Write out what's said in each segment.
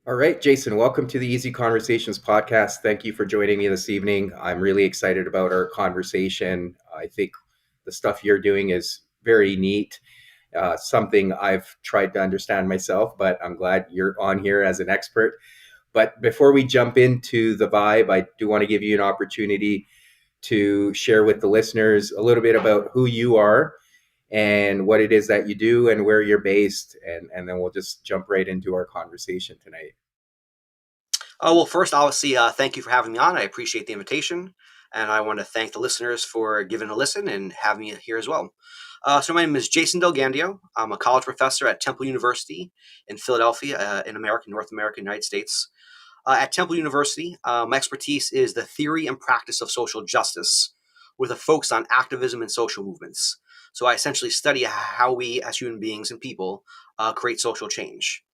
All right, Jason, welcome to the Easy Conversations podcast. Thank you for joining me this evening. I'm really excited about our conversation. I think the stuff you're doing is very neat, something I've tried to understand myself, but I'm glad you're on here as an expert. But before we jump into the vibe, I do want to give you an opportunity to share with the listeners a little bit about who you are and what it is that you do and where you're based. And then we'll just jump right into our conversation tonight. Well, first, obviously, thank you for having me on. I appreciate the invitation. And I want to thank the listeners for giving a listen and having me here as well. So my name is Jason Del Gandio. I'm a college professor at Temple University in Philadelphia, in America, North America, United States. At Temple University, my expertise is the theory and practice of social justice with a focus on activism and social movements. So I essentially study how we as human beings and people create social change.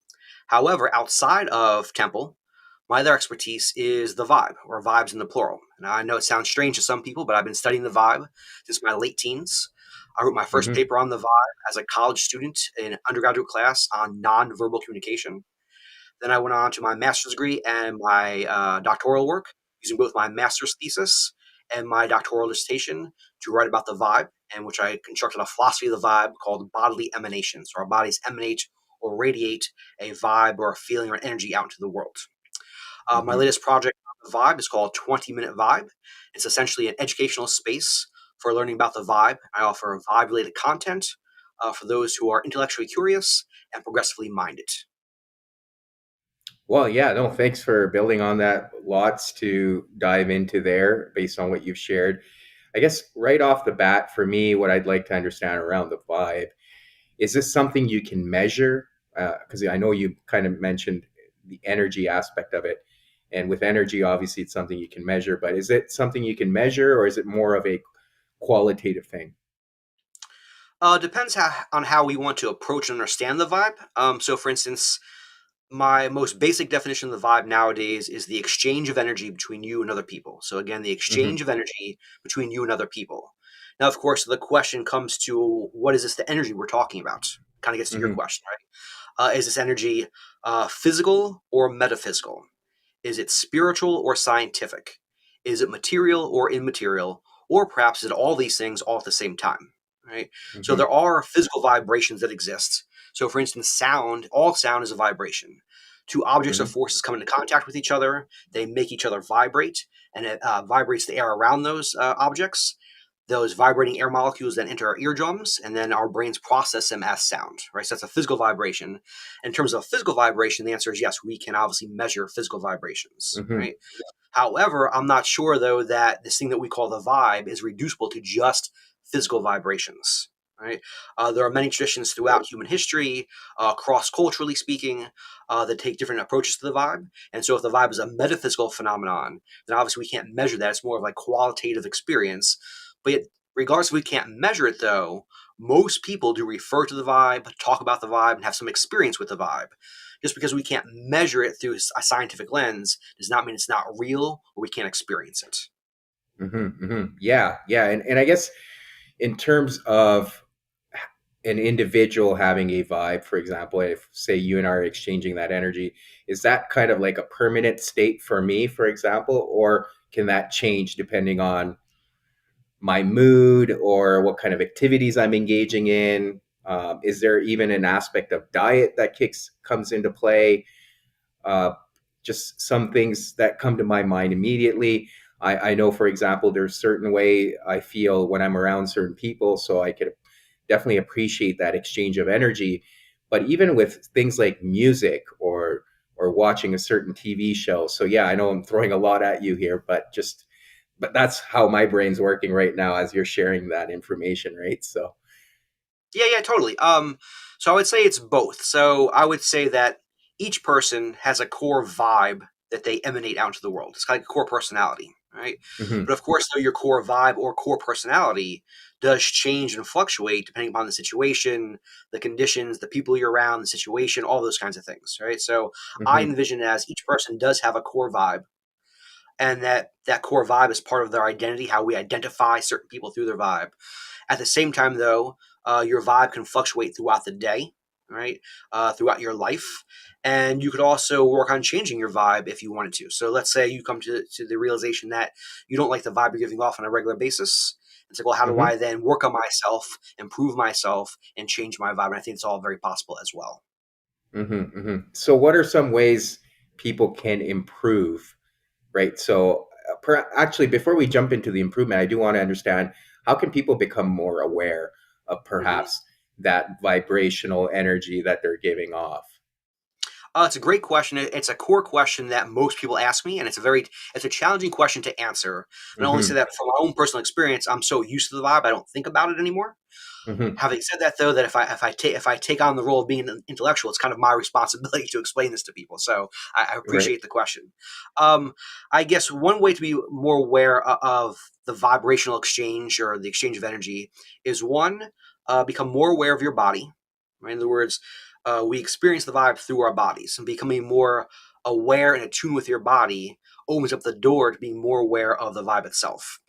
However, outside of Temple, my other expertise is the vibe, or vibes in the plural. And I know it sounds strange to some people, but I've been studying the vibe since my late teens. I wrote my first Hmm. paper on the vibe as a college student in an undergraduate class on nonverbal communication. Then I went on to my master's degree and my doctoral work, using both my master's thesis and my doctoral dissertation to write about the vibe, in which I constructed a philosophy of the vibe called bodily emanations. So our bodies emanate or radiate a vibe or a feeling or energy out into the world. My Hmm. latest project on the vibe is called 20-Minute Vibe. It's essentially an educational space for learning about the vibe. I offer vibe related content for those who are intellectually curious and progressively minded. Well, yeah, no, thanks for building on that. Lots to dive into there based on what you've shared. I guess right off the bat, for me, what I'd like to understand around the vibe is this something you can measure? Because I know you kind of mentioned the energy aspect of it. And with energy, obviously, it's something you can measure, but is it something you can measure or is it more of a qualitative thing? Depends on how we want to approach and understand the vibe. So, for instance, my most basic definition of the vibe nowadays is the exchange of energy between you and other people. So, again, the Hmm. exchange of energy between you and other people. Now, of course, the question comes to what is this the energy we're talking about? Kind of gets to your Hmm. question, right? Is this energy physical or metaphysical? Is it spiritual or scientific? Is it material or immaterial? Or perhaps is it all these things all at the same time? Right. So Hmm. there are physical vibrations that exist. So, for instance, sound, all sound is a vibration. Two objects or Hmm. forces come into contact with each other, they make each other vibrate, and it vibrates the air around those objects. Those vibrating air molecules then enter our eardrums, and then our brains process them as sound, right? So that's a physical vibration. In terms of physical vibration, the answer is yes, we can obviously measure physical vibrations, Hmm. right? However, I'm not sure though that this thing that we call the vibe is reducible to just physical vibrations. Right? There are many traditions throughout human history, cross culturally speaking, that take different approaches to the vibe. And so, if the vibe is a metaphysical phenomenon, then obviously we can't measure that. It's more of like qualitative experience. But yet, regardless if we can't measure it, though, most people do refer to the vibe, talk about the vibe, and have some experience with the vibe. Just because we can't measure it through a scientific lens does not mean it's not real or we can't experience it. Hmm. Hmm. Yeah, yeah, and I guess in terms of an individual having a vibe, for example, if say you and I are exchanging that energy, is that kind of like a permanent state for me, for example, or can that change depending on my mood or what kind of activities I'm engaging in? Is there even an aspect of diet that kicks comes into play? Uh, just some things that come to my mind immediately. I know, for example, there's certain way I feel when I'm around certain people, so I could definitely appreciate that exchange of energy. But even with things like music or watching a certain TV show, so yeah, I know I'm throwing a lot at you here, but that's how my brain's working right now as you're sharing that information, right? So. Yeah, yeah, totally. So I would say it's both. So I would say that each person has a core vibe that they emanate out into the world. It's kind of like a core personality, right? Hmm. But of course, though, your core vibe or core personality does change and fluctuate depending upon the situation, the conditions, the people you're around, the situation, all those kinds of things, right? So I Hmm. envision it as each person does have a core vibe, and that core vibe is part of their identity, how we identify certain people through their vibe. At the same time, though, your vibe can fluctuate throughout the day. right, throughout your life. And you could also work on changing your vibe if you wanted to. So let's say you come to the realization that you don't like the vibe you're giving off on a regular basis. It's like, well, how do Hmm. I then work on myself, improve myself, and change my vibe? And I think it's all very possible as well. Hmm. Hmm. So, what are some ways people can improve? Right. So, actually, before we jump into the improvement, I do want to understand how can people become more aware of Mhm. perhaps that vibrational energy that they're giving off. It's a great question. It's a core question that most people ask me, and it's a challenging question to answer. And I only say Hmm. that from my own personal experience. I'm so used to the vibe, I don't think about it anymore. Hmm. Having said that, though, that if I take on the role of being an intellectual, it's kind of my responsibility to explain this to people. So I Right. appreciate the question. Um, I guess one way to be more aware of the vibrational exchange or the exchange of energy is one, become more aware of your body. Right? In other words, we experience the vibe through our bodies, and becoming more aware and attuned with your body opens up the door to being more aware of the vibe itself.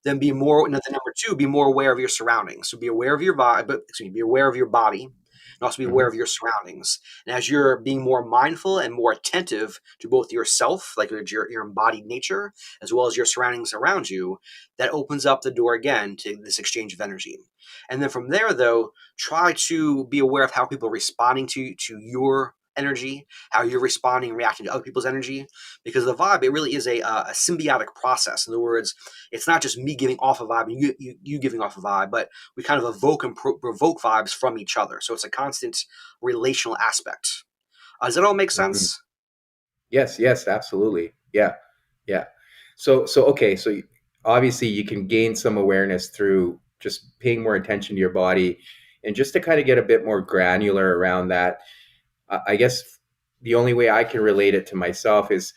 Then be more, and then number two, be more aware of your surroundings. So be aware of your vibe, but excuse me, be aware of your body, and also be aware Hmm. of your surroundings. And as you're being more mindful and more attentive to both yourself, like your embodied nature, as well as your surroundings around you, that opens up the door again to this exchange of energy. And then from there, though, try to be aware of how people are responding to your energy, how you're responding and reacting to other people's energy, because the vibe, it really is a symbiotic process. In other words, it's not just me giving off a vibe and you giving off a vibe, but we kind of evoke and provoke vibes from each other. So it's a constant relational aspect. Does that all make Hmm. sense? Yes, yes, absolutely. Yeah, yeah. So okay, so obviously you can gain some awareness through just paying more attention to your body, and just to kind of get a bit more granular around that. I guess the only way I can relate it to myself is,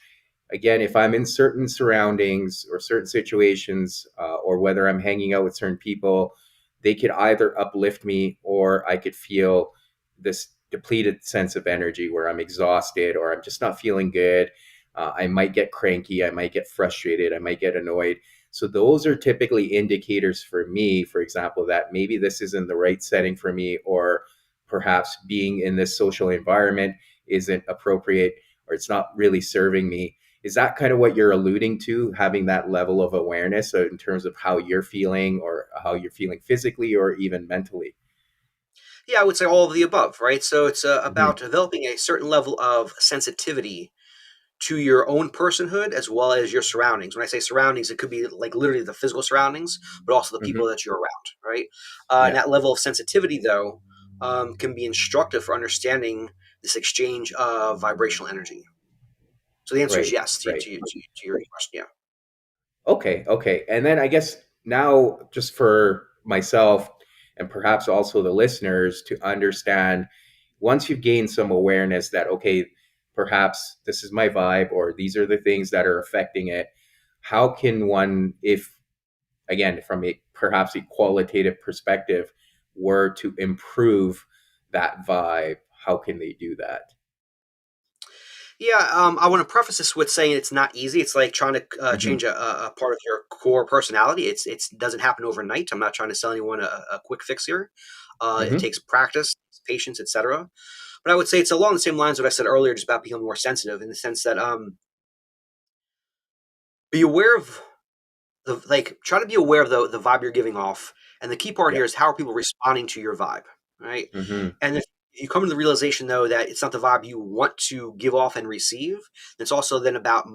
again, if I'm in certain surroundings or certain situations, or whether I'm hanging out with certain people, they could either uplift me or I could feel this depleted sense of energy where I'm exhausted or I'm just not feeling good. I might get cranky, I might get frustrated, I might get annoyed. So those are typically indicators for me, for example, that maybe this isn't the right setting for me, or perhaps being in this social environment isn't appropriate, or it's not really serving me. Is that kind of what you're alluding to, having that level of awareness in terms of how you're feeling or how you're feeling physically or even mentally? Yeah, I would say all of the above, right? So it's about Hmm. developing a certain level of sensitivity to your own personhood as well as your surroundings. When I say surroundings, it could be like literally the physical surroundings, but also the people Hmm. that you're around, right? And Yeah. that level of sensitivity, though, can be instructive for understanding this exchange of vibrational energy. So the answer is Right. yes to, Right. to, to your question. Yeah. Okay. Okay. And then I guess now, just for myself and perhaps also the listeners to understand, once you've gained some awareness that, okay, perhaps this is my vibe or these are the things that are affecting it, how can one, if again, from a perhaps a qualitative perspective, were to improve that vibe, how can they do that? Yeah, I want to preface this with saying it's not easy. It's like trying to Hmm. change a part of your core personality. It doesn't happen overnight. I'm not trying to sell anyone a quick fix here. It Hmm. takes practice, patience, etc. But I would say it's along the same lines of what I said earlier, just about becoming more sensitive in the sense that be aware of try to be aware of the vibe you're giving off. And the key part Yeah. here is how are people responding to your vibe, right? Hmm. And if you come to the realization though that it's not the vibe you want to give off and receive, it's also then about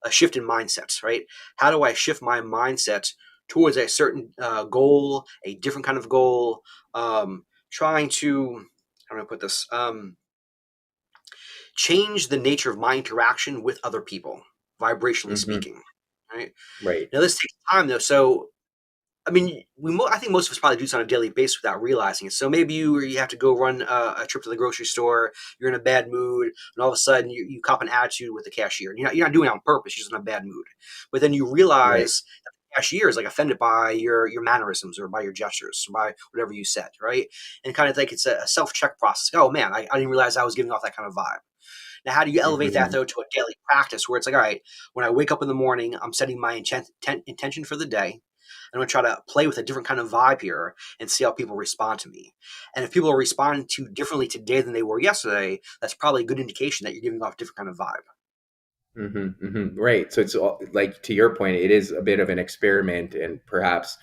a shift in mindsets, right? How do I shift my mindset towards a certain goal, a different kind of goal, trying to, how do I put this? Change the nature of my interaction with other people, vibrationally Hmm. speaking, right? Right. Now this takes time though, so I mean, I think most of us probably do this on a daily basis without realizing it. So maybe you have to go run a trip to the grocery store. You're in a bad mood, and all of a sudden you cop an attitude with the cashier. And you're not doing it on purpose. You're just in a bad mood. But then you Right. realize that the cashier is like offended by your mannerisms or by your gestures or by whatever you said, right? And kind of like it's a self check process. Oh man, I didn't realize I was giving off that kind of vibe. Now, how do you elevate that Hmm. though to a daily practice where it's like, all right, when I wake up in the morning, I'm setting my intention for the day. I'm going to try to play with a different kind of vibe here and see how people respond to me. And if people are responding to differently today than they were yesterday, that's probably a good indication that you're giving off a different kind of vibe. Right. So it's like to your point, it is a bit of an experiment and perhaps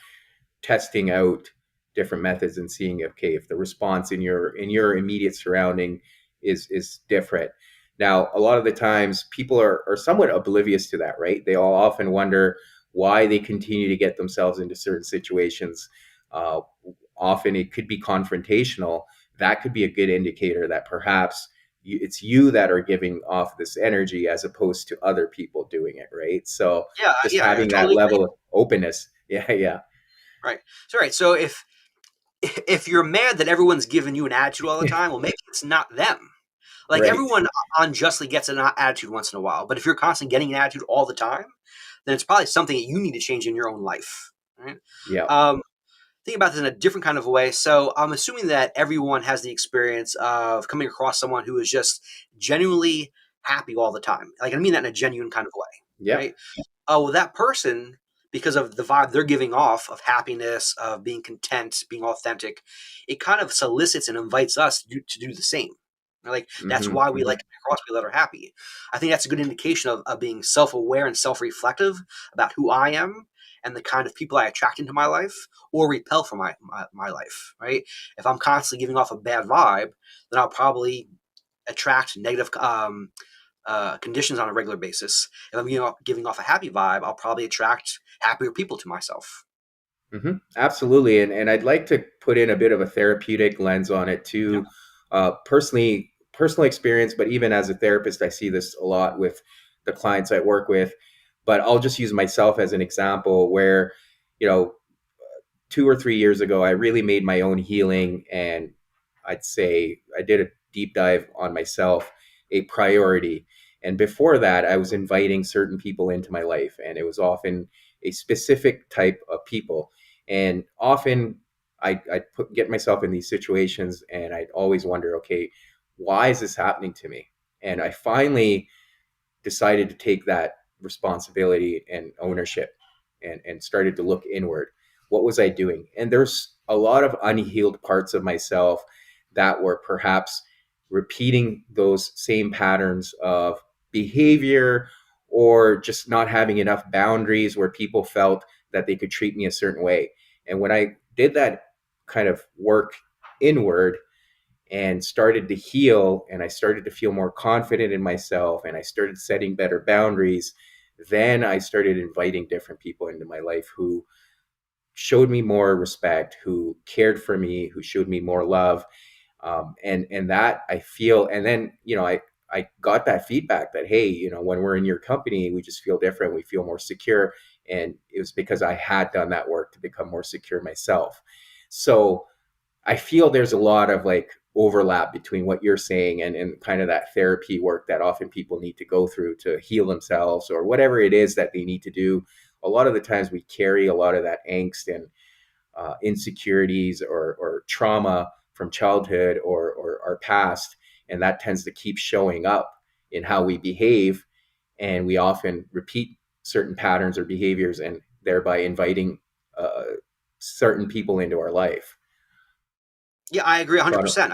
testing out different methods and seeing, okay, if the response in your immediate surrounding is different. Now a lot of the times people are somewhat oblivious to that, right? They all often wonder why they continue to get themselves into certain situations. uh, Often it could be confrontational. That could be a good indicator that perhaps it's you that are giving off this energy as opposed to other people doing it, right? So Yeah, just yeah, I having that totally agree. level of openness. Yeah, yeah. Right. So right. So if you're mad that everyone's giving you an attitude all the time, well, maybe it's not them. Like Right. everyone unjustly gets an attitude once in a while, but if you're constantly getting an attitude all the time, then it's probably something that you need to change in your own life. Right. Yeah. Um, think about this in a different kind of way. So I'm assuming that everyone has the experience of coming across someone who is just genuinely happy all the time. Like I mean that in a genuine kind of way, Yep. right? Oh, well, that person, because of the vibe they're giving off of happiness, of being content, being authentic, it kind of solicits and invites us to do the same. Like that's Hmm. why we like Hmm. to come across people that are happy. I think that's a good indication of being self-aware and self-reflective about who I am and the kind of people I attract into my life or repel from my life. Right? If I'm constantly giving off a bad vibe, then I'll probably attract negative conditions on a regular basis. If I'm giving off a happy vibe, I'll probably attract happier people to myself. Absolutely. And I'd like to put in a bit of a therapeutic lens on it Yeah. too. Personal experience, but even as a therapist, I see this a lot with the clients I work with. But I'll just use myself as an example where, you know, 2 or 3 years ago, I really made my own healing, and I'd say I did a deep dive on myself, a priority. And before that, I was inviting certain people into my life, and it was often a specific type of people. And often I'd get myself in these situations, and I'd always wonder, okay, why is this happening to me? And I finally decided to take that responsibility and ownership, and started to look inward. What was I doing? And there's a lot of unhealed parts of myself that were perhaps repeating those same patterns of behavior, or just not having enough boundaries where people felt that they could treat me a certain way. And when I did that kind of work inward, and started to heal, and I started to feel more confident in myself, and I started setting better boundaries, then I started inviting different people into my life who showed me more respect, who cared for me, who showed me more love. And that I feel, and then, I got that feedback that, hey, when we're in your company, we just feel different, we feel more secure. And it was because I had done that work to become more secure myself. So I feel there's a lot of like overlap between what you're saying, and kind of that therapy work that often people need to go through to heal themselves, or whatever it is that they need to do. A lot of the times we carry a lot of that angst and insecurities, or trauma from childhood, or our past, and that tends to keep showing up in how we behave. And we often repeat certain patterns or behaviors, and thereby inviting uh, certain people into our life. Yeah, I agree So I don't, 100%.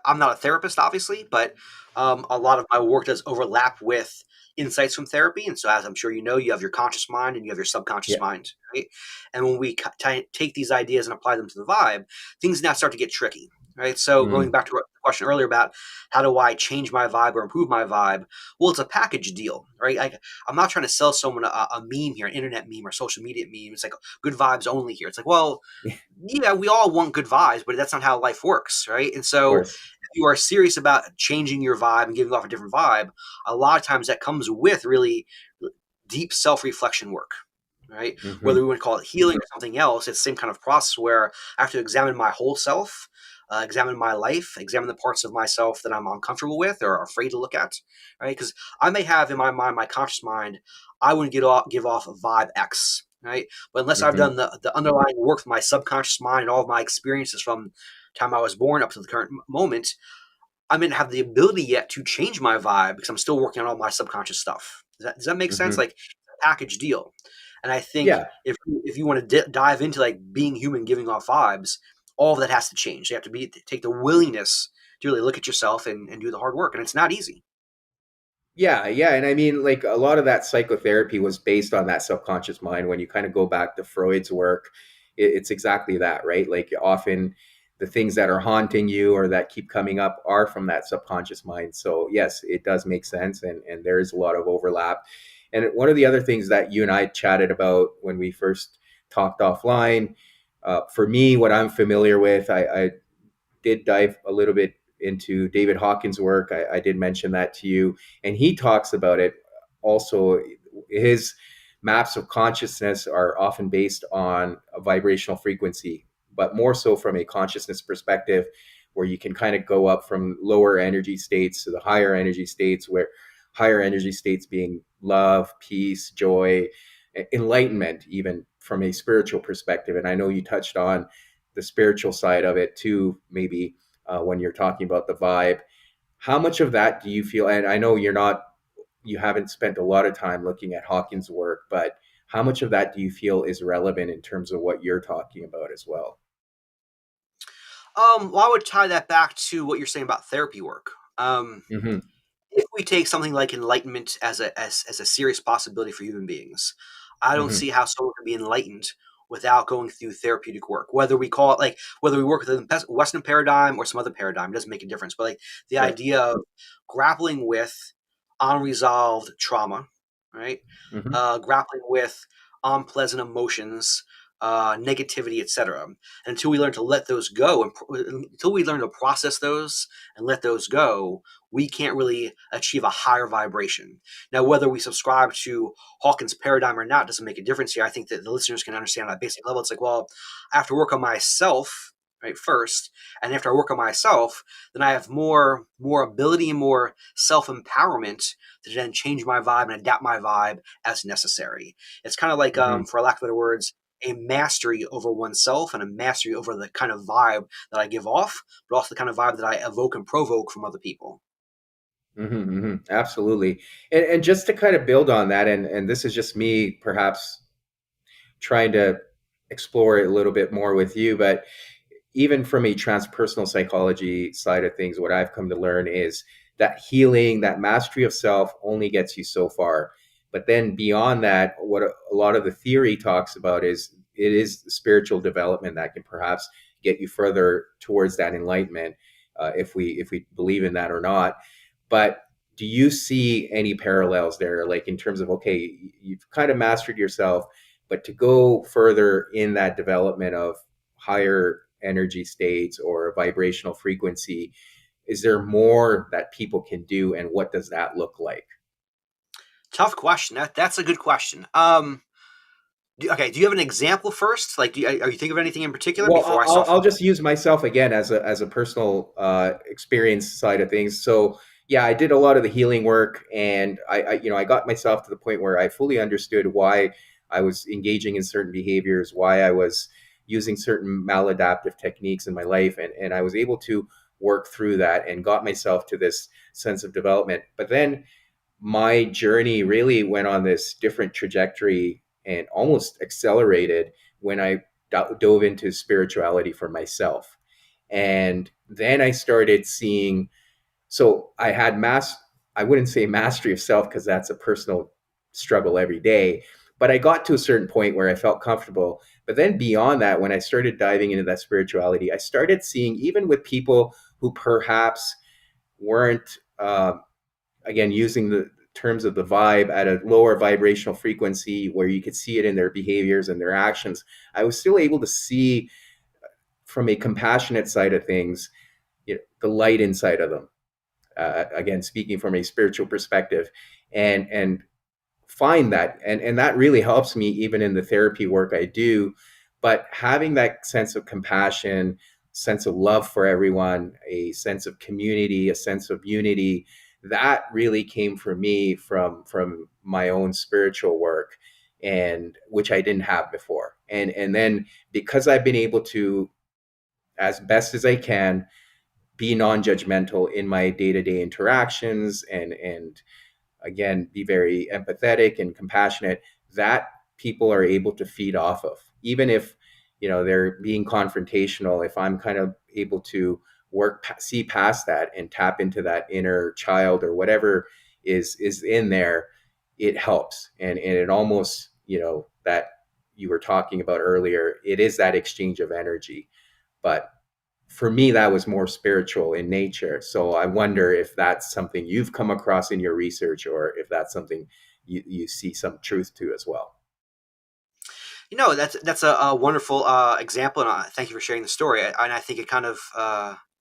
I'm not a therapist, obviously, but a lot of my work does overlap with insights from therapy. And so, as I'm sure you know, you have your conscious mind and you have your subconscious yeah. mind, right? And when we take these ideas and apply them to the vibe, things now start to get tricky, right? So, going Mm, back to the question earlier about how do I change my vibe or improve my vibe? Well, it's a package deal, right? I'm not trying to sell someone a meme here, an internet meme or social media meme. It's like good vibes only here. It's like, well, yeah, we all want good vibes, but that's not how life works, right? And of so, course. if you are serious about changing your vibe and giving off a different vibe, a lot of times that comes with really deep self reflection work, right? Whether Hmm. we want to call it healing or something else, it's the same kind of process where I have to examine my whole self, examine my life, examine the parts of myself that I'm uncomfortable with or afraid to look at, right? Because I may have in my mind, my conscious mind, I want to give off vibe X, right? But unless I've Hmm. done the underlying work with my subconscious mind and all of my experiences from the time I was born up to the current moment, I may not have the ability yet to change my vibe because I'm still working on all my subconscious stuff. Does that make sense? Hmm. Like a package deal. And I think Yeah. if you want to dive into like being human, giving off vibes, all of that has to change. You have to take the willingness to really look at yourself and do the hard work, and it's not easy. Yeah, yeah, and I mean, like a lot of that psychotherapy was based on that subconscious mind. When you kind of go back to Freud's work, it's exactly that, right? Like often the things that are haunting you or that keep coming up are from that subconscious mind. So yes, it does make sense, and there is a lot of overlap. And one of the other things that you and I chatted about when we first talked offline, for me, what I'm familiar with, I did dive a little bit into David Hawkins' work. I did mention that to you, and he talks about it also. His maps of consciousness are often based on a vibrational frequency, but more so from a consciousness perspective, where you can kind of go up from lower energy states to the higher energy states, where higher energy states being love, peace, joy, enlightenment, even from a spiritual perspective. And I know you touched on the spiritual side of it too, maybe when you're talking about the vibe. How much of that do you feel? And I know you haven't spent a lot of time looking at Hawkins' work, but how much of that do you feel is relevant in terms of what you're talking about as well? Well, I would tie that back to what you're saying about therapy work. Hmm. If we take something like enlightenment as a serious possibility for human beings, I don't Hmm. see how someone can be enlightened without going through therapeutic work. Whether we call it like whether we work with the Western paradigm or some other paradigm, it doesn't make a difference. But like the Sure. idea of grappling with unresolved trauma, right? Hmm. Grappling with unpleasant emotions, negativity, etc. Until we learn to let those go, and until we learn to process those and let those go, we can't really achieve a higher vibration. Now, whether we subscribe to Hawkins' paradigm or not doesn't make a difference here. I think that the listeners can understand on a basic level. It's like, well, I have to work on myself, right, first, and after I work on myself, then I have more ability and more self empowerment to then change my vibe and adapt my vibe as necessary. It's kind of like, Hmm. for lack of better words, a mastery over oneself and a mastery over the kind of vibe that I give off, but also the kind of vibe that I evoke and provoke from other people. Hmm. Hmm. Absolutely. And just to kind of build on that, and this is just me perhaps trying to explore it a little bit more with you, but even from a transpersonal psychology side of things, what I've come to learn is that healing, that mastery of self only gets you so far. But then beyond that, what a lot of the theory talks about is it is spiritual development that can perhaps get you further towards that enlightenment, if we believe in that or not. But do you see any parallels there, like in terms of okay, you've kind of mastered yourself, but to go further in that development of higher energy states or vibrational frequency, is there more that people can do, and what does that look like? Tough question. That's a good question. Okay, do you have an example first? Like, are you thinking of anything in particular Well, before I I'll, start? I'll just use myself again as a personal experience side of things. So yeah, I did a lot of the healing work, and I got myself to the point where I fully understood why I was engaging in certain behaviors, why I was using certain maladaptive techniques in my life, and I was able to work through that and got myself to this sense of development. But then my journey really went on this different trajectory and almost accelerated when I dove into spirituality for myself. And then I started seeing, so I had I wouldn't say mastery of self because that's a personal struggle every day, but I got to a certain point where I felt comfortable. But then beyond that, when I started diving into that spirituality, I started seeing even with people who perhaps weren't again using the terms of the vibe at a lower vibrational frequency where you could see it in their behaviors and their actions, I was still able to see from a compassionate side of things, the light inside of them, again speaking from a spiritual perspective, and find that, and that really helps me even in the therapy work I do. But having that sense of compassion, sense of love for everyone, a sense of community, a sense of unity, that really came for me from my own spiritual work, and which I didn't have before. And then because I've been able to, as best as I can, be non-judgmental in my day-to-day interactions, and again be very empathetic and compassionate, that people are able to feed off of, even if they're being confrontational. If I'm kind of able to see past that and tap into that inner child or whatever is in there, it helps. And it almost, that you were talking about earlier, it is that exchange of energy. But for me, that was more spiritual in nature. So I wonder if that's something you've come across in your research, or if that's something you see some truth to as well. That's a wonderful example, and thank you for sharing the story. And I think it kind of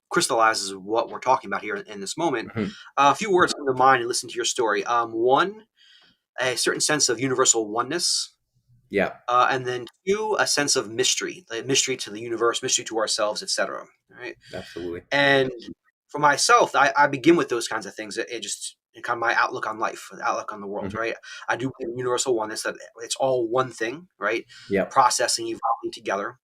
crystallizes what we're talking about here in this moment. Hmm. A few words come to mind and listen to your story. One, a certain sense of universal oneness, Yeah, and then two, a sense of mystery, like mystery to the universe, mystery to ourselves, etc. Right. absolutely. And for myself, I begin with those kinds of things. It just kind of my outlook on life, outlook on the world, Hmm. right? I do believe in universal oneness, that it's all one thing, right? Yeah, Processing, evolving together.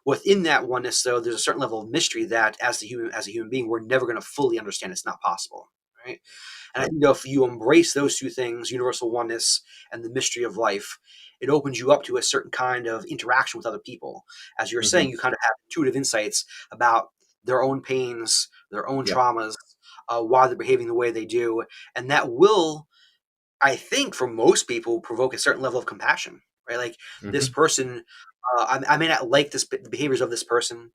Within that oneness, though, there's a certain level of mystery that, as a human being, we're never going to fully understand. It's not possible, right? And I think if you embrace those two things, universal oneness and the mystery of life, it opens you up to a certain kind of interaction with other people. As you're saying, hmm, you kind of have intuitive insights about their own pains, their own yeah, traumas, why they're behaving the way they do. And that will, I think, for most people, provoke a certain level of compassion, right? Like this hmm, person, I may not like the behaviors of this person.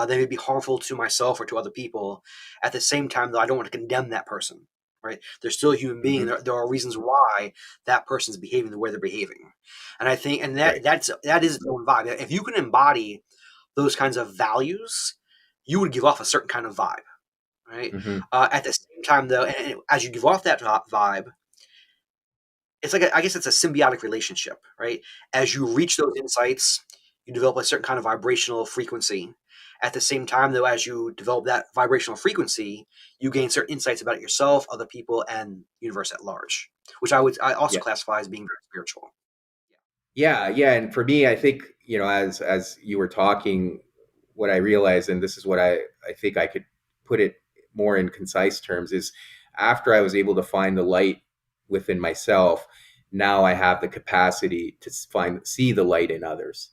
They may be harmful to myself or to other people. At the same time, though, I don't want to condemn that person, right? They're still a human being. hmm. There are reasons why that person's behaving the way they're behaving, and I think, and Right. that is its own vibe. If you can embody those kinds of values, you would give off a certain kind of vibe, right? Hmm. At the same time, though, and as you give off that vibe, it's like I guess it's a symbiotic relationship, right? As you reach those insights, you develop a certain kind of vibrational frequency. At the same time, though, as you develop that vibrational frequency, you gain certain insights about yourself, other people, and universe at large, which I also Yeah. classify as being very spiritual. Yeah, yeah, and for me, I think as you were talking, what I realized, and this is what I think I could put it more in concise terms, is after I was able to find the light within myself, now I have the capacity to see the light in others,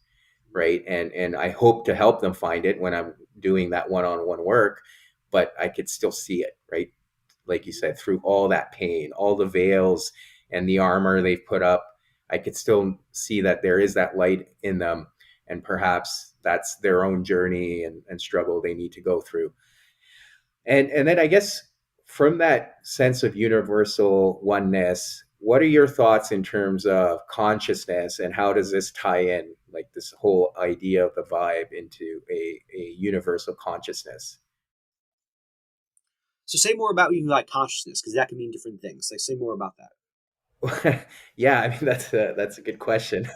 right? And I hope to help them find it when I'm doing that one-on-one work, but I could still see it, right? Like you said, through all that pain, all the veils and the armor they've put up, I could still see that there is that light in them. And perhaps that's their own journey and struggle they need to go through. And then I guess from that sense of universal oneness, what are your thoughts in terms of consciousness, and how does this tie in, like this whole idea of the vibe, into a universal consciousness? So, say more about even like consciousness, because that can mean different things. Like, say more about that. Yeah, I mean that's a good question.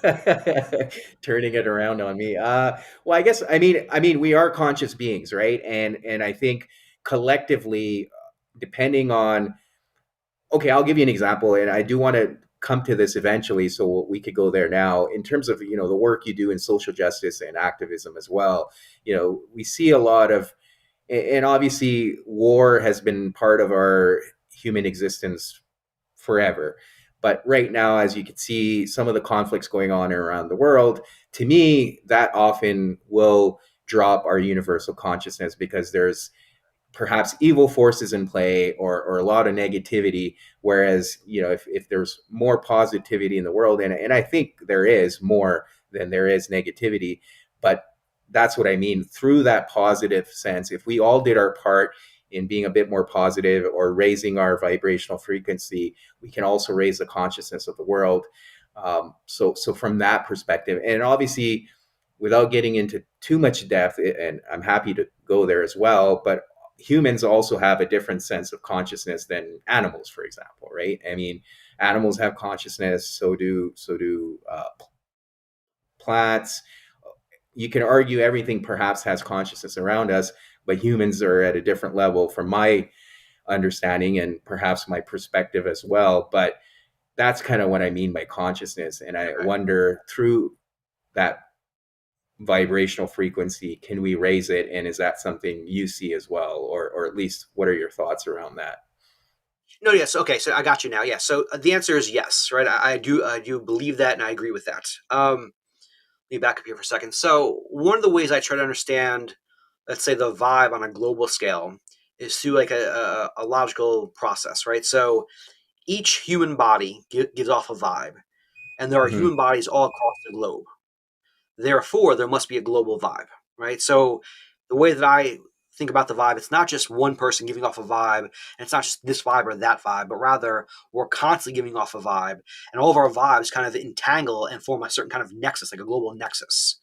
Turning it around on me. Well, I mean we are conscious beings, right? And I think collectively, depending on, okay, I'll give you an example, and I do want to come to this eventually, so we could go there now. In terms of the work you do in social justice and activism as well, we see a lot of, and obviously war has been part of our human existence forever. But right now, as you can see, some of the conflicts going on around the world, to me, that often will drop our universal consciousness, because there's perhaps evil forces in play, or a lot of negativity. Whereas, if there's more positivity in the world, and I think there is more than there is negativity, but that's what I mean. Through that positive sense, if we all did our part in being a bit more positive or raising our vibrational frequency, we can also raise the consciousness of the world. So from that perspective, and obviously, without getting into too much depth, and I'm happy to go there as well, but humans also have a different sense of consciousness than animals, for example, right? I mean, animals have consciousness, so do plants. You can argue everything perhaps has consciousness around us, but humans are at a different level from my understanding and perhaps my perspective as well. But that's kind of what I mean by consciousness. And I Okay. wonder, through that vibrational frequency, can we raise it? And is that something you see as well? Or at least, what are your thoughts around that? No, yes, okay, so I got you now. Yeah, so the answer is yes, right? I do believe that, and I agree with that. Let me back up here for a second. So one of the ways I try to understand, let's say, the vibe on a global scale is through like a logical process, right? So each human body gives off a vibe, and there are Hmm. human bodies all across the globe. Therefore, there must be a global vibe, right? So the way that I think about the vibe, it's not just one person giving off a vibe, and it's not just this vibe or that vibe, but rather we're constantly giving off a vibe, and all of our vibes kind of entangle and form a certain kind of nexus, like a global nexus.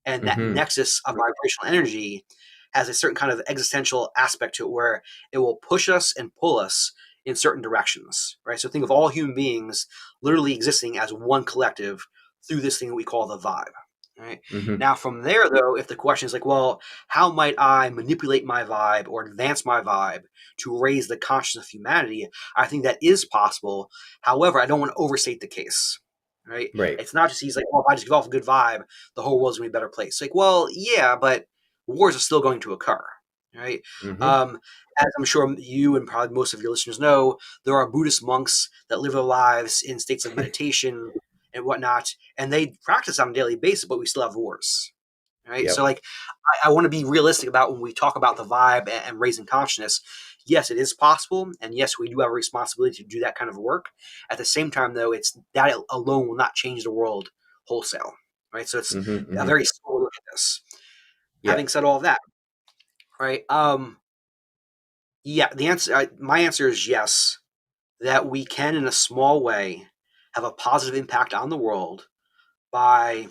And that Hmm. nexus of vibrational energy has a certain kind of existential aspect to it where it will push us and pull us in certain directions, right? So think of all human beings literally existing as one collective through this thing that we call the vibe. Right. Hmm. Now, from there, though, if the question is like, well, how might I manipulate my vibe or advance my vibe to raise the consciousness of humanity? I think that is possible. However, I don't want to overstate the case. Right. Right. It's not just he's like, well, if I just give off a good vibe, the whole world's gonna be a better place. Like, well, yeah, but wars are still going to occur. Right. Hmm. Um, as I'm sure you and probably most of your listeners know, there are Buddhist monks that live their lives in states of meditation and whatnot, and they practice on a daily basis, but we still have wars. Right. So, Yep. like, I want to be realistic about when we talk about the vibe and raising consciousness. Yes, it is possible, and yes, we do have a responsibility to do that kind of work. At the same time, though, it's that alone will not change the world wholesale. Right. So it's Hmm. a Hmm. very slow look at this. Yeah. Having said all of that, right? Yeah, my answer is yes. That we can, in a small way, have a positive impact on the world by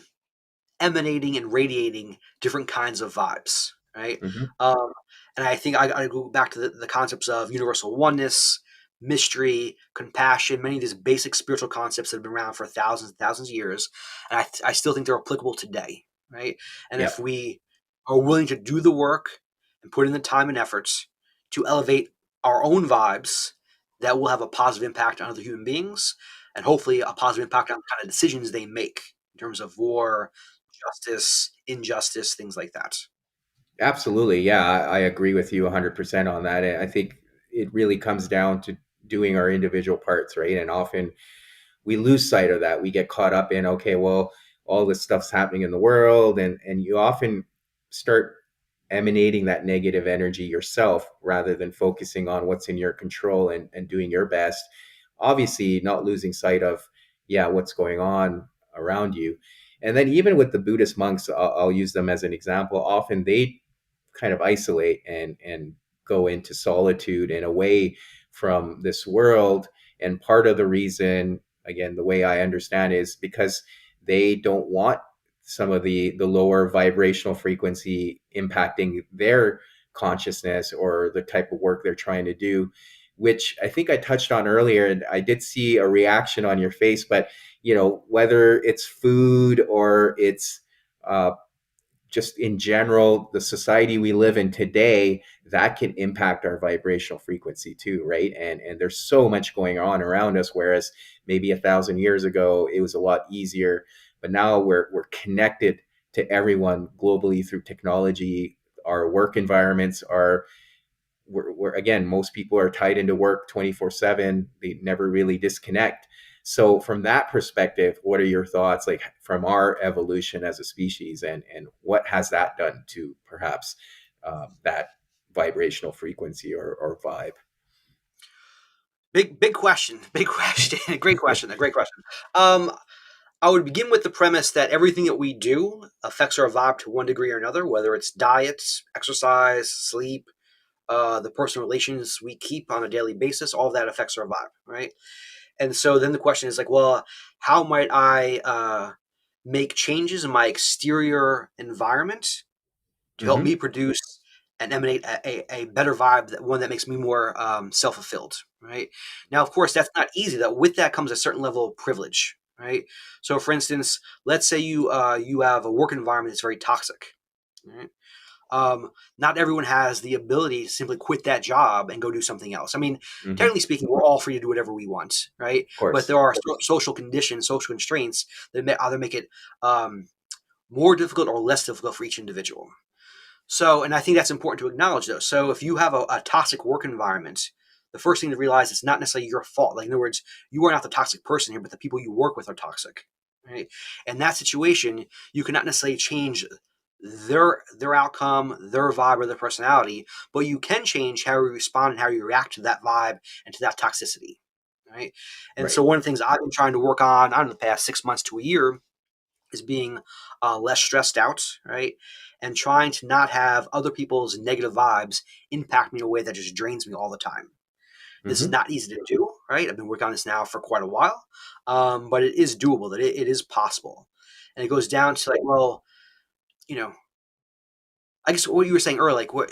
emanating and radiating different kinds of vibes, right? Hmm. Um, and I think I go back to the concepts of universal oneness, mystery, compassion, many of these basic spiritual concepts that have been around for thousands and thousands of years. And I still think they're applicable today, right? And if Yep. we are willing to do the work and put in the time and efforts to elevate our own vibes, that will have a positive impact on other human beings and hopefully a positive impact on the kind of decisions they make in terms of war, justice, injustice, things like that. Absolutely. Yeah, I agree with you 100% on that. And I think it really comes down to doing our individual parts, right? And often we lose sight of that. We get caught up in, okay, well, all this stuff's happening in the world, and you often start emanating that negative energy yourself rather than focusing on what's in your control and doing your best. Obviously, not losing sight of, yeah, what's going on around you. And then even with the Buddhist monks, I'll use them as an example. Often they kind of isolate and go into solitude and away from this world. And part of the reason, again, the way I understand it, is because they don't want some of the lower vibrational frequency impacting their consciousness or the type of work they're trying to do, which I think I touched on earlier. And I did see a reaction on your face, but whether it's food or it's just in general, the society we live in today, that can impact our vibrational frequency too, right? And there's so much going on around us, whereas maybe 1,000 years ago it was a lot easier, but now we're connected to everyone globally through technology. Our work environments are we're again, most people are tied into work 24/7. They never really disconnect. So from that perspective, what are your thoughts, like, from our evolution as a species, and what has that done to perhaps that vibrational frequency or vibe? Big question, big question, great question, a great question. Um, I would begin with the premise that everything that we do affects our vibe to one degree or another, whether it's diet, exercise, sleep, the personal relations we keep on a daily basis. All of that affects our vibe, right? And so then the question is like, well, how might I make changes in my exterior environment to help Hmm. me produce and emanate a better vibe, one that makes me more self-fulfilled, right? Now, of course, that's not easy. That with that comes a certain level of privilege, right? So, for instance, let's say you have a work environment that's very toxic, right? Not everyone has the ability to simply quit that job and go do something else. I mean, Hmm. technically speaking, we're all free to do whatever we want, right? Of But course. there are social conditions, social constraints that may either make it more difficult or less difficult for each individual. So, and I think that's important to acknowledge, though. So, if you have a toxic work environment, the first thing to realize it's not necessarily your fault. Like, in other words, you are not the toxic person here, but the people you work with are toxic. Right? In that situation, you cannot necessarily change their outcome, their vibe, or their personality, but you can change how you respond and how you react to that vibe and to that toxicity. Right? And so Right. one of the things I've been trying to work on, I don't know, the past 6 months to a year is being less stressed out, right? And trying to not have other people's negative vibes impact me in a way that just drains me all the time. This is Hmm. not easy to do, right? I've been working on this now for quite a while, but it is doable. That it is possible, and it goes down to like, well, you know, I guess what you were saying earlier, like what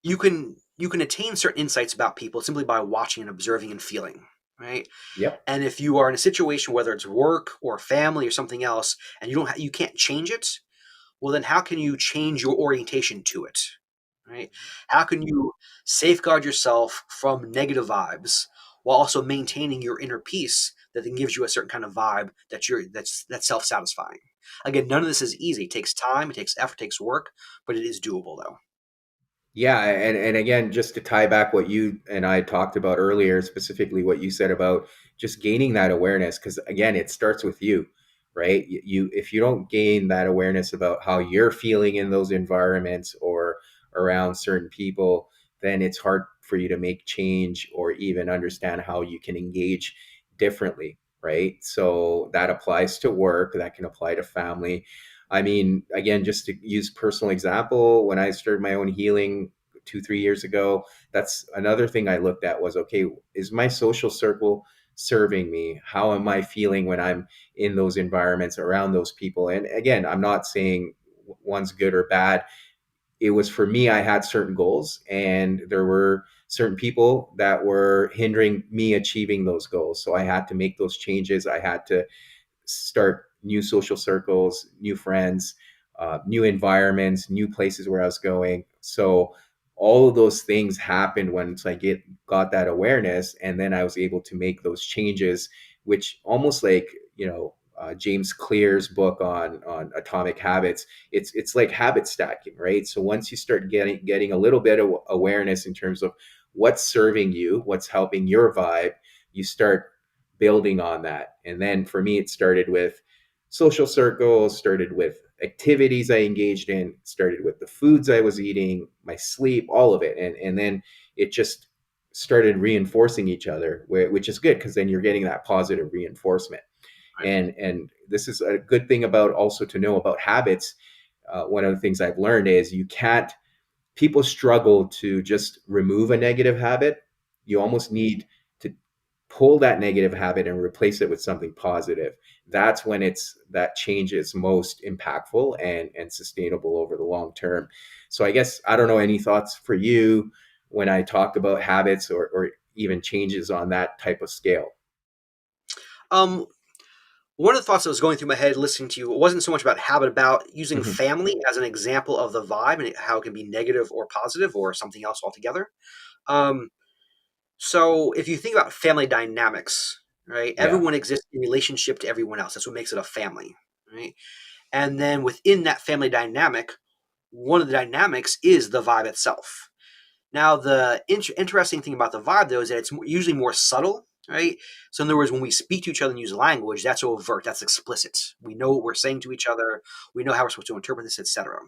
you can attain certain insights about people simply by watching and observing and feeling, right? Yep. And if you are in a situation, whether it's work or family or something else, and you can't change it, well, then how can you change your orientation to it? Right? How can you safeguard yourself from negative vibes while also maintaining your inner peace that then gives you a certain kind of vibe that's self-satisfying? Again, none of this is easy. It takes time, it takes effort, it takes work, but it is doable though. Yeah, and again, just to tie back what you and I talked about earlier, specifically what you said about just gaining that awareness, because again, it starts with you, right? You if you don't gain that awareness about how you're feeling in those environments or around certain people, then it's hard for you to make change or even understand how you can engage differently, right? So that applies to work, that can apply to family. I mean, again, just to use personal example, when I started my own healing 2, 3 years ago, that's another thing I looked at was, okay, is my social circle serving me? How am I feeling when I'm in those environments around those people? And again, I'm not saying one's good or bad. It was for me, I had certain goals, and there were certain people that were hindering me achieving those goals. So I had to make those changes. I had to start new social circles, new friends, new environments, new places where I was going. So all of those things happened once I got that awareness, and then I was able to make those changes, which almost like James Clear's book on atomic habits. It's like habit stacking, right? So once you start getting a little bit of awareness in terms of what's serving you, what's helping your vibe, you start building on that. And then for me, it started with social circles, started with activities I engaged in, started with the foods I was eating, my sleep, all of it. And then it just started reinforcing each other, which is good because then you're getting that positive reinforcement. Right. And this is a good thing about also to know about habits. One of the things I've learned is you can't, people struggle to just remove a negative habit. You almost need to pull that negative habit and replace it with something positive. That's when that change is most impactful and sustainable over the long term. So I guess I don't know, any thoughts for you when I talk about habits or even changes on that type of scale. Um, One of the thoughts that was going through my head listening to you wasn't so much about habit, about using Hmm. family as an example of the vibe and how it can be negative or positive or something else altogether. Um, So if you think about family dynamics, right? Yeah. Everyone exists in relationship to everyone else. That's what makes it a family, right? And then within that family dynamic, one of the dynamics is the vibe itself. Now, the interesting thing about the vibe, though, is that it's usually more subtle, right? So, in other words, when we speak to each other and use language, that's overt, that's explicit. We know what we're saying to each other, we know how we're supposed to interpret this, etc.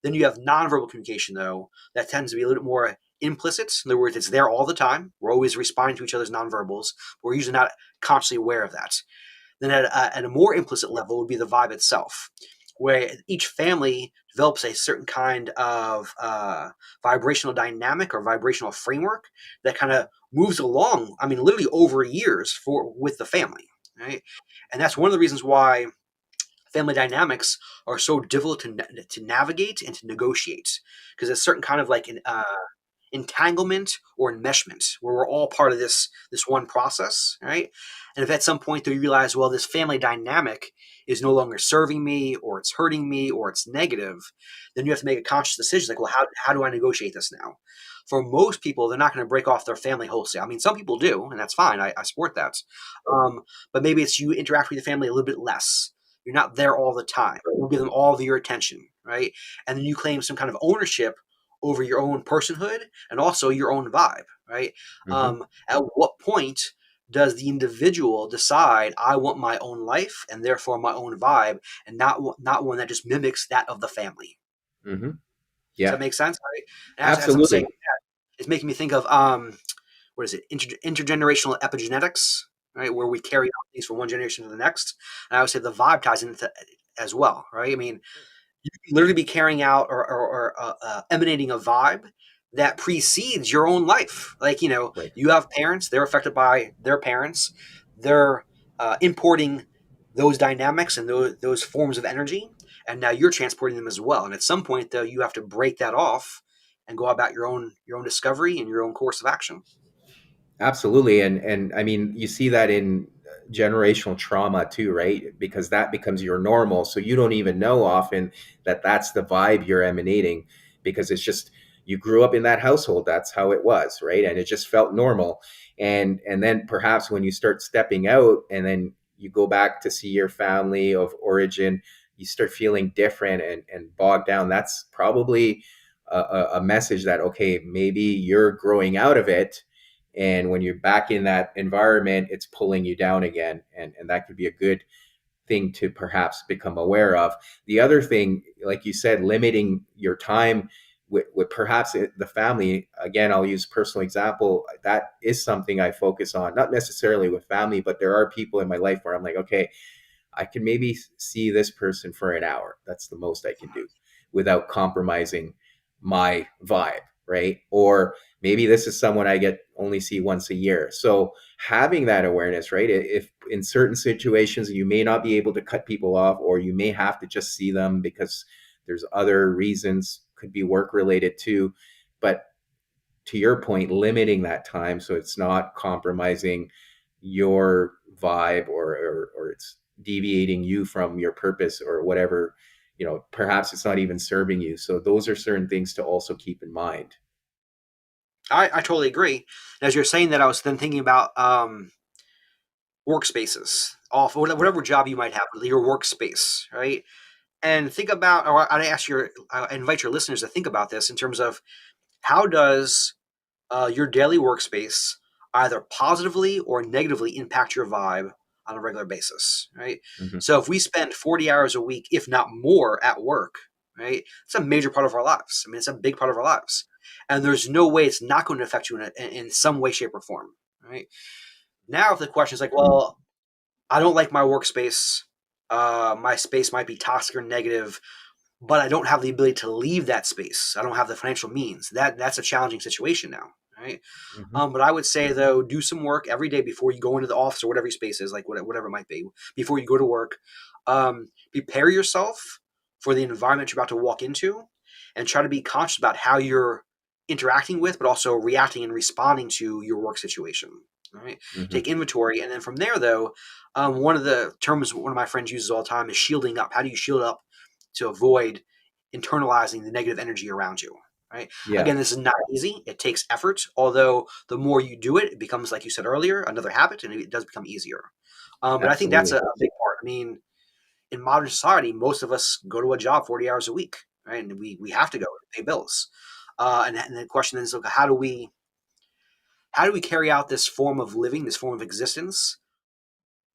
Then you have nonverbal communication, though, that tends to be a little bit more implicit. In other words, it's there all the time. We're always responding to each other's nonverbals. But we're usually not consciously aware of that. Then at a more implicit level would be the vibe itself, where each family develops a certain kind of vibrational dynamic or vibrational framework that kind of moves along. I mean, literally over years for with the family, right? And that's one of the reasons why family dynamics are so difficult to navigate and to negotiate because it's certain kind of like an entanglement or enmeshment where we're all part of this one process, right? And if at some point you realize, well, this family dynamic is no longer serving me or it's hurting me or it's negative, then you have to make a conscious decision like, well, how do I negotiate this now? For most people, they're not going to break off their family wholesale. I mean, some people do, and that's fine. I support that. But maybe it's you interact with the family a little bit less. You're not there all the time. You give them all of your attention, right? And then you claim some kind of ownership over your own personhood and also your own vibe. right? Hmm. At what point does the individual decide I want my own life and therefore my own vibe, and not one that just mimics that of the family? Hmm. Does Yeah, that make sense? Right? And as I'm saying, absolutely. it's making me think of what is it? Intergenerational epigenetics, right? Where we carry on things from one generation to the next. And I would say the vibe ties into as well, right? I mean, you can literally be carrying out or emanating a vibe that precedes your own life. Like, Right. you have parents, they're affected by their parents, they're importing those dynamics and those forms of energy, and now you're transporting them as well. And at some point, though, you have to break that off and go about your own discovery and your own course of action. Absolutely, and I mean, you see that in generational trauma too, right? Because that becomes your normal, so you don't even know often that that's the vibe you're emanating, because it's just you grew up in that household, that's how it was, right? And it just felt normal. And then perhaps when you start stepping out, and then you go back to see your family of origin, you start feeling different and bogged down. That's probably a message that, okay, maybe you're growing out of it, and when you're back in that environment, it's pulling you down again, and that could be a good thing to perhaps become aware of. The other thing, like you said, limiting your time with perhaps the family. Again, I'll use personal example. That is something I focus on, not necessarily with family, but there are people in my life where I'm like, okay, I can maybe see this person for an hour. That's the most I can do without compromising my vibe, right? Or maybe this is someone I get only see once a year. So having that awareness, right? If in certain situations you may not be able to cut people off, or you may have to just see them because there's other reasons, could be work related too. But to your point, limiting that time so it's not compromising your vibe, or it's deviating you from your purpose or whatever, perhaps it's not even serving you. So those are certain things to also keep in mind. I totally agree. As you're saying that, I was then thinking about workspaces, off Yeah. whatever job you might have, your workspace, right? And think about, or I invite your listeners to think about this in terms of how does your daily workspace either positively or negatively impact your vibe on a regular basis, right? Hmm. So if we spend 40 hours a week, if not more, at work, right, it's a major part of our lives. I mean, it's a big part of our lives. And there's no way it's not going to affect you in some way, shape, or form, right? Now, if the question is like, well, I don't like my workspace, my space might be toxic or negative, but I don't have the ability to leave that space. I don't have the financial means. That's a challenging situation now, right? Hmm. But I would say though, do some work every day before you go into the office or whatever your space is, like whatever it might be. Before you go to work, prepare yourself for the environment you're about to walk into, and try to be conscious about how you're interacting with, but also reacting and responding to your work situation. All right, Hmm. take inventory, and then from there, though, one of the terms one of my friends uses all the time is shielding up. How do you shield up to avoid internalizing the negative energy around you? Right. Yeah, Again, this is not easy. It takes effort. Although the more you do it, it becomes, like you said earlier, another habit, and it does become easier. But I think that's a absolutely. big part. I mean, in modern society, most of us go to a job 40 hours a week, right? And we have to go to pay bills. And the question is, okay, how do we carry out this form of living, this form of existence,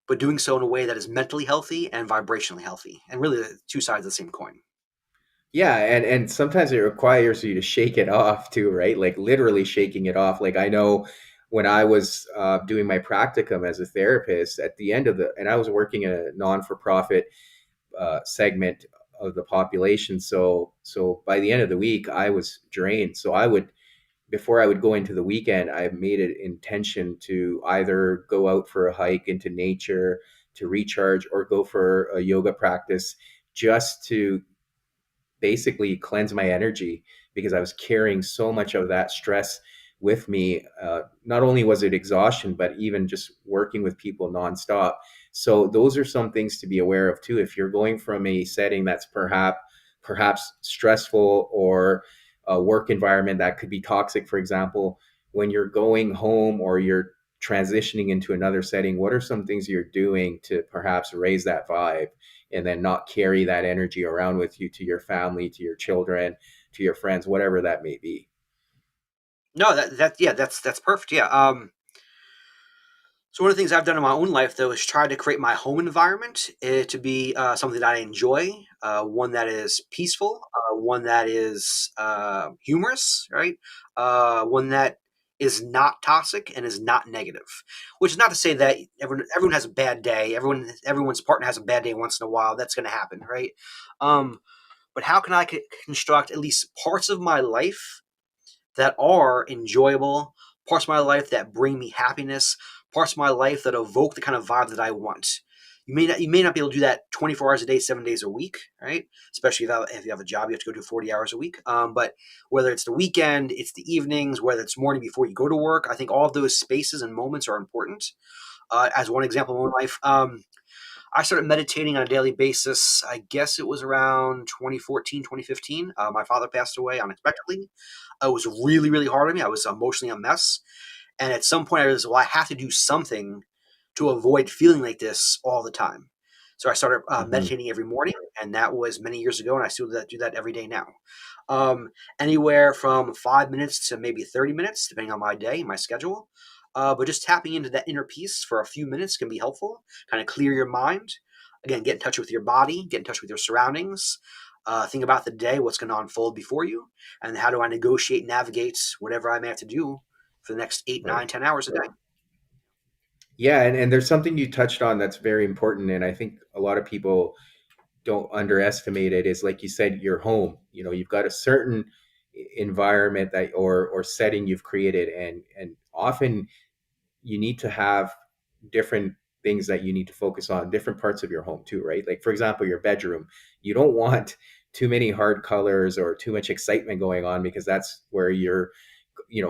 but doing so in a way that is mentally healthy and vibrationally healthy, and really the two sides of the same coin. Yeah, and sometimes it requires you to shake it off too, right? Like literally shaking it off. Like I know when I was doing my practicum as a therapist, at the end of and I was working in a non-for-profit segment of the population. So by the end of the week, I was drained. So I would, before I would go into the weekend, I made it intention to either go out for a hike into nature to recharge, or go for a yoga practice, just to basically cleanse my energy, because I was carrying so much of that stress with me. Not only was it exhaustion, but even just working with people nonstop. So those are some things to be aware of too. If you're going from a setting that's perhaps stressful, or a work environment that could be toxic, for example, when you're going home or you're transitioning into another setting, what are some things you're doing to perhaps raise that vibe, and then not carry that energy around with you to your family, to your children, to your friends, whatever that may be? No, yeah, that's perfect. Yeah. So one of the things I've done in my own life, though, is try to create my home environment to be something that I enjoy, one that is peaceful, one that is humorous, right? One that is not toxic and is not negative. Which is not to say that everyone has a bad day. Everyone's partner has a bad day once in a while. That's going to happen, right? Um, but how can I construct at least parts of my life that are enjoyable, parts of my life that bring me happiness, parts of my life that evoke the kind of vibe that I want. You may not be able to do that 24 hours a day, 7 days a week, right? Especially if you have a job, you have to go do 40 hours a week. But whether it's the weekend, it's the evenings, whether it's morning before you go to work, I think all of those spaces and moments are important. As one example of my life, I started meditating on a daily basis. I guess it was around 2014, 2015. My father passed away unexpectedly. It was really, really hard on me. I was emotionally a mess. And at some point, I realized, well, I have to do something to avoid feeling like this all the time. So I started Hmm. meditating every morning, and that was many years ago. And I still do that every day now. Anywhere from 5 minutes to maybe 30 minutes, depending on my day, my schedule. But just tapping into that inner peace for a few minutes can be helpful. Kind of clear your mind. Again, get in touch with your body, get in touch with your surroundings. Think about the day, what's going to unfold before you, and how do I negotiate, navigate whatever I may have to do for the next eight, Right. 9, 10 hours a day. Yeah, and there's something you touched on that's very important, and I think a lot of people don't underestimate it. Is like you said, your home. You know, you've got a certain environment that or setting you've created, and often you need to have different things that you need to focus on, different parts of your home too, right? Like for example, your bedroom. You don't want too many hard colors or too much excitement going on, because that's where you're,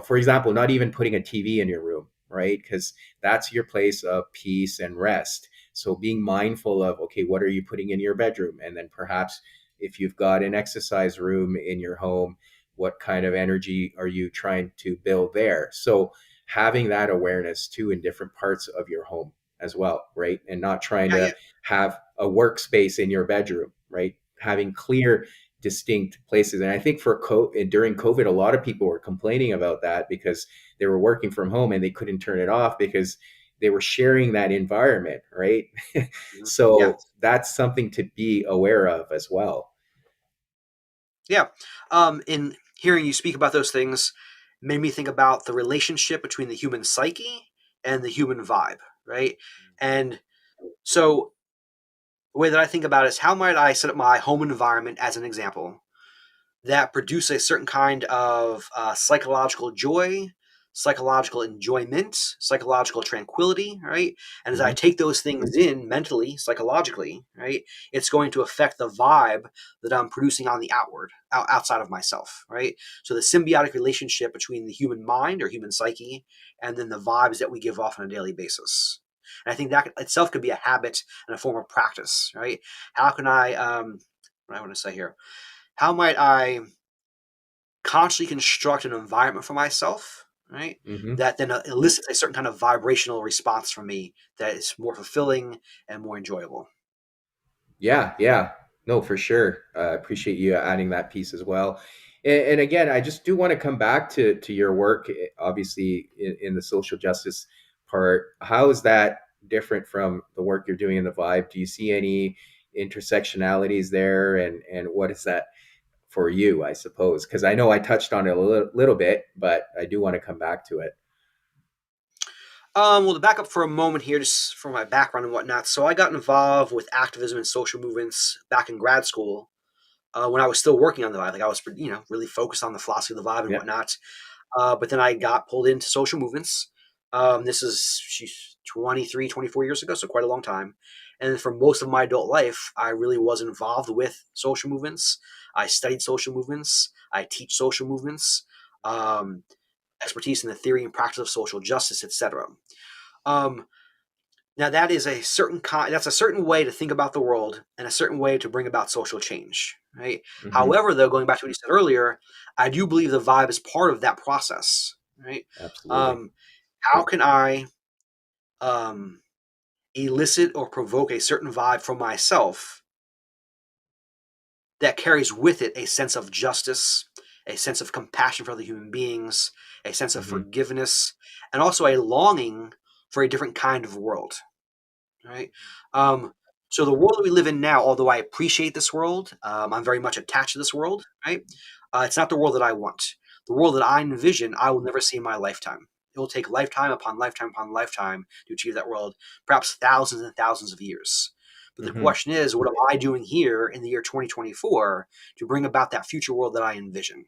for example, not even putting a TV in your room, right? Because that's your place of peace and rest. So being mindful of, okay, what are you putting in your bedroom? And then perhaps if you've got an exercise room in your home, what kind of energy are you trying to build there? So having that awareness too in different parts of your home as well, right? And not trying Yeah, yeah, to have a workspace in your bedroom, right? Having clear, distinct places. And I think during COVID, a lot of people were complaining about that because they were working from home and they couldn't turn it off because they were sharing that environment, right? mhm, yeah, So that's something to be aware of as well. yeah. In hearing you speak about those things, made me think about the relationship between the human psyche and the human vibe, right? And so the way that I think about it is how might I set up my home environment as an example that produce a certain kind of psychological joy, psychological enjoyment, psychological tranquility, right? And as I Hmm. take those things in mentally, psychologically, right, it's going to affect the vibe that I'm producing on the outside of myself, right? So the symbiotic relationship between the human mind or human psyche and then the vibes that we give off on a daily basis. And I think that itself could be a habit and a form of practice, right? How can what I want to say here? How might I consciously construct an environment for myself, right? Hmm. That then elicits a certain kind of vibrational response from me that is more fulfilling and more enjoyable. Yeah, yeah. No, for sure. I appreciate you adding that piece as well. And again, I just do want to come back to your work, obviously in the social justice part. How is that different from the work you're doing in the Vibe? Do you see any intersectionalities there? And what is that for you, I suppose? Because I know I touched on it a little bit, but I do want to come back to it. Well, to back up for a moment here, just for my background and whatnot. So I got involved with activism and social movements back in grad school when I was still working on the vibe. Like I was, really focused on the philosophy of the vibe and Yeah. whatnot. But then I got pulled into social movements. This is 23, 24 years ago, so quite a long time. And for most of my adult life, I really was involved with social movements. I studied social movements. I teach social movements, um, expertise in the theory and practice of social justice, etc. Um, Now that is a certain that's a certain way to think about the world and a certain way to bring about social change, right? Hmm. However, though, going back to what you said earlier, I do believe the vibe is part of that process, right? Absolutely. Um, how can I um, elicit or provoke a certain vibe from myself that carries with it a sense of justice, a sense of compassion for other human beings, a sense of Hmm. forgiveness, and also a longing for a different kind of world. Right? Um, so the world that we live in now, although I appreciate this world, I'm very much attached to this world. Right? It's not the world that I want. The world that I envision, I will never see in my lifetime. It will take lifetime upon lifetime upon lifetime to achieve that world, perhaps thousands and thousands of years. But the Hmm. question is, what am I doing here in the year 2024 to bring about that future world that I envision?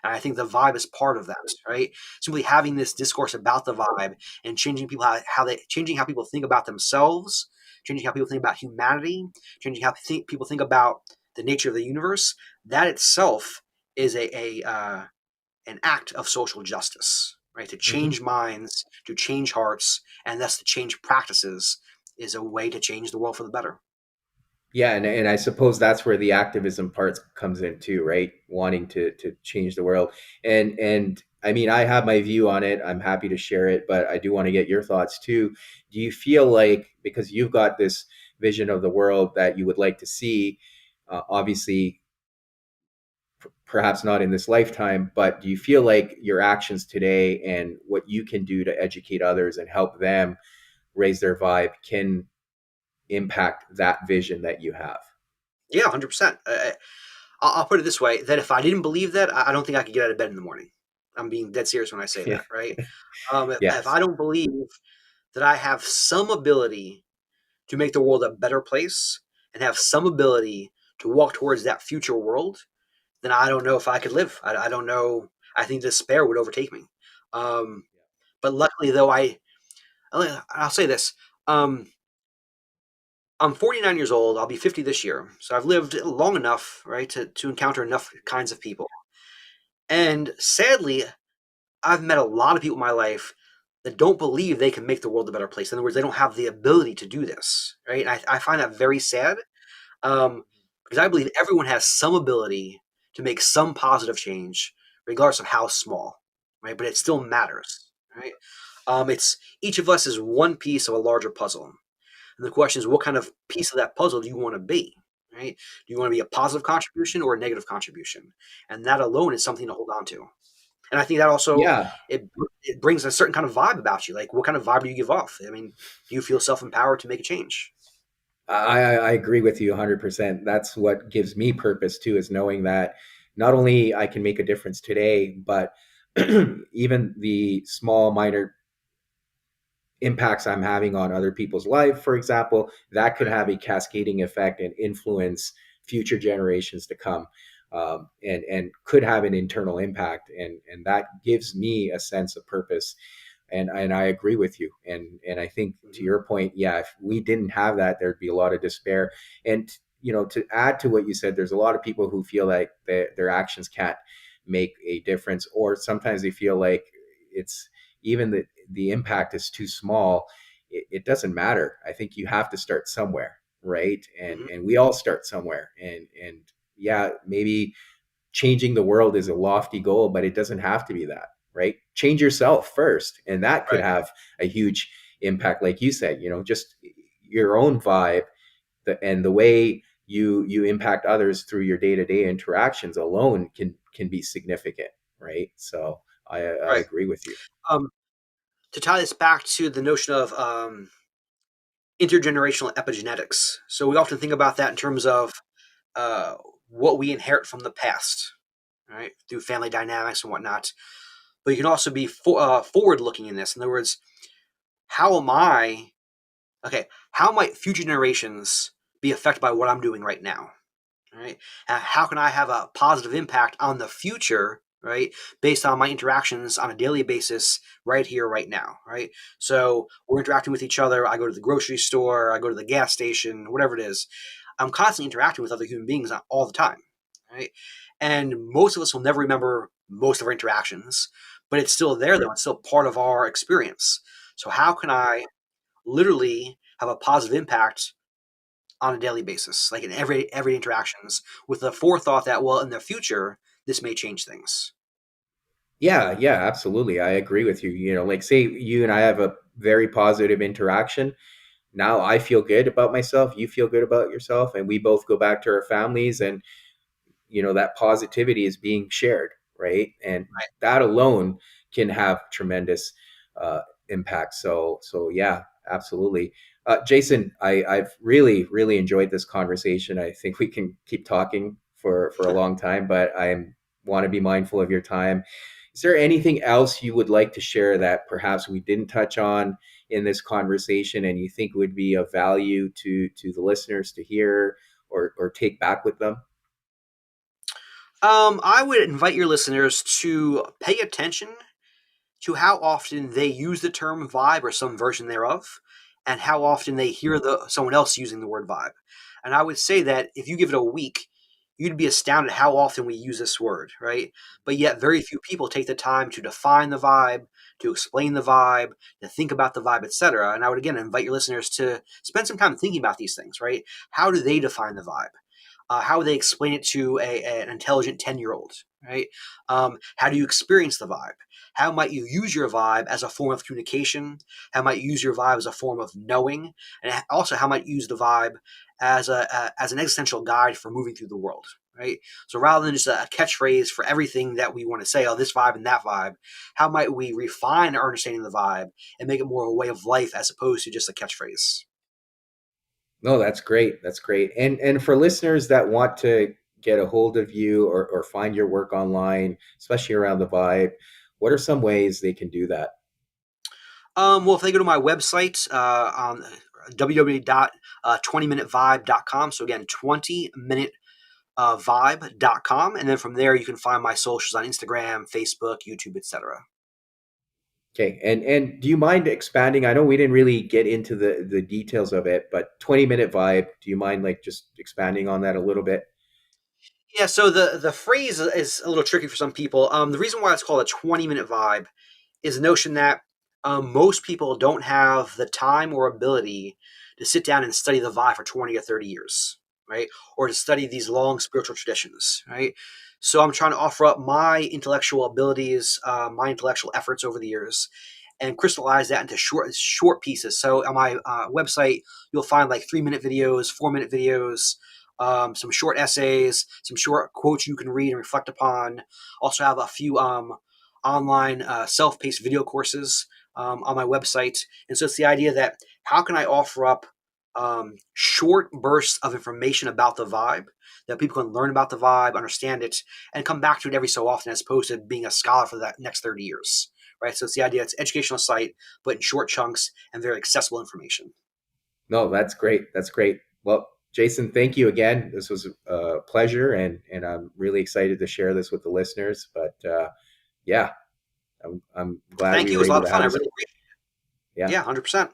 And I think the vibe is part of that, right? Simply having this discourse about the vibe and changing people how they changing how people think about themselves, changing how people think about humanity, changing how people think about the nature of the universe. That itself is a an act of social justice, right? To Hmm. change minds, to change hearts, and thus to change practices is a way to change the world for the better. Yeah, and I suppose that's where the activism part comes in too, right? Wanting to change the world. And I mean, I have my view on it. I'm happy to share it, but I do want to get your thoughts too. Do you feel like, because you've got this vision of the world that you would like to see, obviously perhaps not in this lifetime, but do you feel like your actions today and what you can do to educate others and help them raise their vibe can impact that vision that you have? Yeah, 100%. I'll put it this way: that if I didn't believe that, I don't think I could get out of bed in the morning. I'm being dead serious when I say Yeah. that, right? If Yes. I don't believe that I have some ability to make the world a better place and have some ability to walk towards that future world, then I don't know if I could live. I don't know. I think despair would overtake me. Um, but luckily, though, I'll say this. Um, I'm 49 years old. I'll be 50 this year. So I've lived long enough, right, to encounter enough kinds of people. And sadly, I've met a lot of people in my life that don't believe they can make the world a better place. In other words, they don't have the ability to do this, right? And I find that very sad, um, because I believe everyone has some ability to make some positive change, regardless of how small, right? But it still matters, right? It's each of us is one piece of a larger puzzle. And the question is, what kind of piece of that puzzle do you want to be? Right? Do you want to be a positive contribution or a negative contribution? And that alone is something to hold on to. And I think that also Yeah, it brings a certain kind of vibe about you. Like, what kind of vibe do you give off? I mean, do you feel self empowered to make a change? I agree with you 100%. That's what gives me purpose too, is knowing that not only I can make a difference today, but even the small, minor impacts I'm having on other people's life, for example, that could Right. have a cascading effect and influence future generations to come, and could have an internal impact, and that gives me a sense of purpose. And I agree with you. And I think to Mm-hmm. your point, yeah, if we didn't have that, there'd be a lot of despair. And to add to what you said, there's a lot of people who feel like their actions can't make a difference, or sometimes they feel like it's even the impact is too small. It doesn't matter. I think you have to start somewhere, right? and Mm-hmm. and we all start somewhere. And yeah, maybe changing the world is a lofty goal, but it doesn't have to be that, right? Change yourself first, and that could Right. have a huge impact. Like you said, just your own vibe, and the way you impact others through your day-to-day interactions alone can be significant, right? So I Right. agree with you. Um, to tie this back to the notion of intergenerational epigenetics. So we often think about that in terms of uh, what we inherit from the past, right, through family dynamics and whatnot. But you can also be forward looking in this. In other words, how am I, okay, how might future generations be affected by what I'm doing right now? Right? How can I have a positive impact on the future, right? Based on my interactions on a daily basis, right here, right now, right? So we're interacting with each other. I go to the grocery store, I go to the gas station, whatever it is. I'm constantly interacting with other human beings all the time, right? And most of us will never remember most of our interactions, but it's still there though. It's still part of our experience. So how can I literally have a positive impact on a daily basis, like in every interactions, with the forethought that, well, in the future this may change things. Yeah, yeah, absolutely. I agree with you. Like, say you and I have a very positive interaction. Now I feel good about myself, you feel good about yourself, and we both go back to our families, and that positivity is being shared, right? And that alone can have tremendous impact. So yeah, absolutely. Jason, I've really enjoyed this conversation. I think we can keep talking for a long time, but I want to be mindful of your time. Is there anything else you would like to share that perhaps we didn't touch on in this conversation and you think would be of value to the listeners to hear or take back with them? I would invite your listeners to pay attention to how often they use the term vibe or some version thereof, and how often they hear someone else using the word vibe. And I would say that if you give it a week, you'd be astounded how often we use this word, right? But yet, very few people take the time to define the vibe, to explain the vibe, to think about the vibe, etc. And I would again invite your listeners to spend some time thinking about these things, right? How do they define the vibe? How would they explain it to an intelligent 10-year-old, right? How do you experience the vibe? How might you use your vibe as a form of communication? How might you use your vibe as a form of knowing? And also, how might you use the vibe as as an existential guide for moving through the world, right? So rather than just a catchphrase for everything that we want to say, oh, this vibe and that vibe, how might we refine our understanding of the vibe and make it more a way of life as opposed to just a catchphrase? No, that's great. That's great. And for listeners that want to get a hold of you or find your work online, especially around the vibe, what are some ways they can do that? Well, if they go to my website on www.20minutevibe.com, so again, 20minute vibe.com, and then from there you can find my socials on Instagram, Facebook, YouTube, etc. Okay. And do you mind expanding? I know we didn't really get into the details of it, but 20-minute vibe, do you mind like just expanding on that a little bit? Yeah, so the phrase is a little tricky for some people. The reason why it's called a 20-minute vibe is the notion that most people don't have the time or ability to sit down and study the vibe for 20 or 30 years, right? Or to study these long spiritual traditions, right? So I'm trying to offer up my intellectual abilities, my intellectual efforts over the years, and crystallize that into short pieces. So on my website, you'll find like 3 minute videos, 4 minute videos, some short essays, some short quotes you can read and reflect upon. Also have a few online self-paced video courses on my website. And so it's the idea that how can I offer up short bursts of information about the vibe that people can learn about the vibe, understand it, and come back to it every so often, as opposed to being a scholar for that next 30 years. Right. So it's the idea it's an educational site, but in short chunks and very accessible information. No, that's great. That's great. Well, Jason, thank you again. This was a pleasure, and I'm really excited to share this with the listeners. But yeah, I'm glad Thank we you. It were was a able lot of to fun. have I this. really appreciate it. Yeah. Yeah, 100%.